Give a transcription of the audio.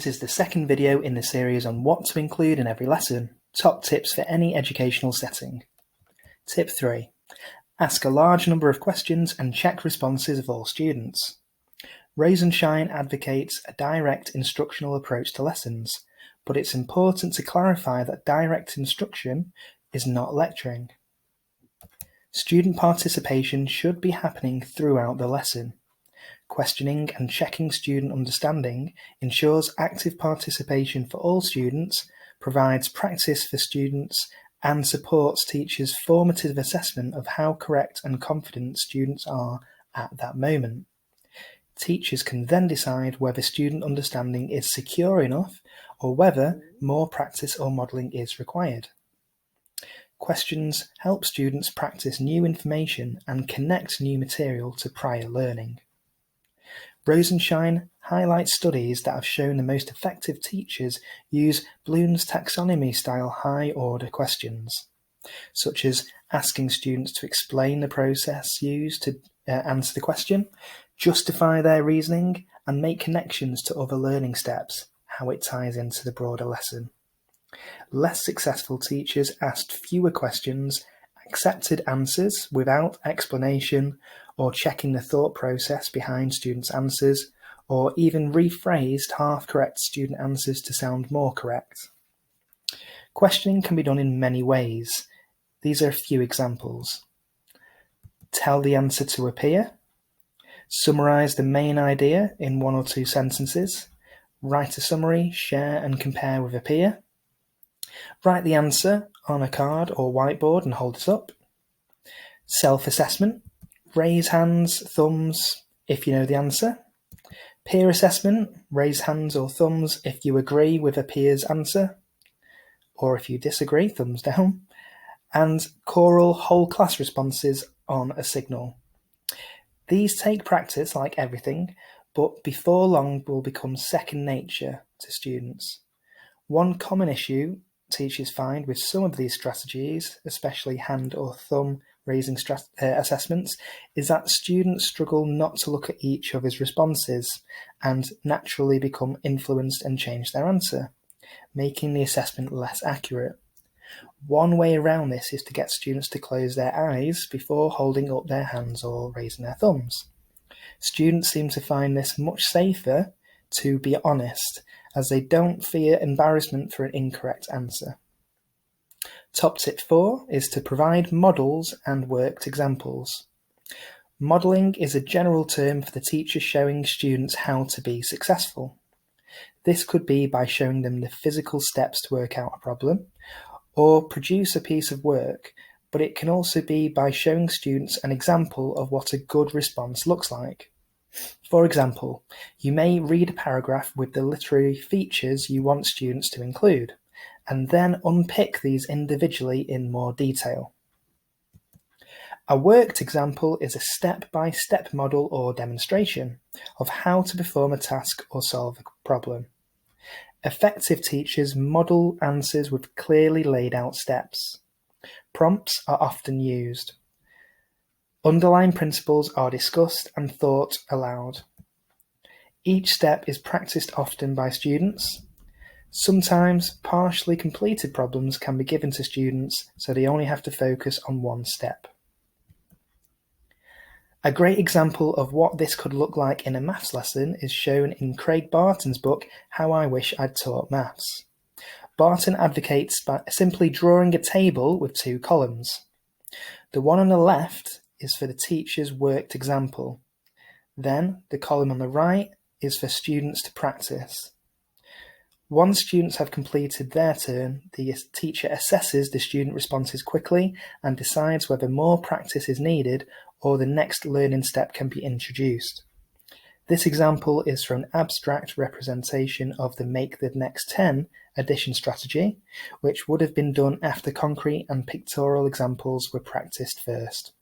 This is the second video in the series on what to include in every lesson, top tips for any educational setting. Tip 3. Ask a large number of questions and check responses of all students. Rosenshine advocates a direct instructional approach to lessons, but it's important to clarify that direct instruction is not lecturing. Student participation should be happening throughout the lesson. Questioning and checking student understanding ensures active participation for all students, provides practice for students, and supports teachers' formative assessment of how correct and confident students are at that moment. Teachers can then decide whether student understanding is secure enough or whether more practice or modelling is required. Questions help students practice new information and connect new material to prior learning. Rosenshine highlights studies that have shown the most effective teachers use Bloom's taxonomy-style high-order questions, such as asking students to explain the process used to answer the question, justify their reasoning, and make connections to other learning steps, how it ties into the broader lesson. Less successful teachers asked fewer questions, accepted answers without explanation, or checking the thought process behind students' answers, or even rephrased half-correct student answers to sound more correct. Questioning can be done in many ways. These are a few examples. Tell the answer to a peer. Summarise the main idea in 1 or 2 sentences. Write a summary, share and compare with a peer. Write the answer on a card or whiteboard and hold it up. Self-assessment. Raise hands, thumbs if you know the answer. Peer assessment. Raise hands or thumbs if you agree with a peer's answer, or if you disagree, thumbs down. And choral whole class responses on a signal. These take practice like everything, but before long will become second nature to students. One common issue teachers find with some of these strategies, especially hand or thumb raising assessments, is that students struggle not to look at each other's responses and naturally become influenced and change their answer, making the assessment less accurate. One way around this is to get students to close their eyes before holding up their hands or raising their thumbs. Students seem to find this much safer, to be honest, as they don't fear embarrassment for an incorrect answer. Top tip 4 is to provide models and worked examples. Modelling is a general term for the teacher showing students how to be successful. This could be by showing them the physical steps to work out a problem, or produce a piece of work, but it can also be by showing students an example of what a good response looks like. For example, you may read a paragraph with the literary features you want students to include, and then unpick these individually in more detail. A worked example is a step-by-step model or demonstration of how to perform a task or solve a problem. Effective teachers model answers with clearly laid out steps. Prompts are often used. Underlying principles are discussed and thought aloud. Each step is practiced often by students. Sometimes partially completed problems can be given to students, so they only have to focus on one step. A great example of what this could look like in a maths lesson is shown in Craig Barton's book, How I Wish I'd Taught Maths. Barton advocates by simply drawing a table with 2 columns. The one on the left is for the teacher's worked example. Then the column on the right is for students to practice. Once students have completed their turn, the teacher assesses the student responses quickly and decides whether more practice is needed or the next learning step can be introduced. This example is for an abstract representation of the Make the Next 10 addition strategy, which would have been done after concrete and pictorial examples were practiced first.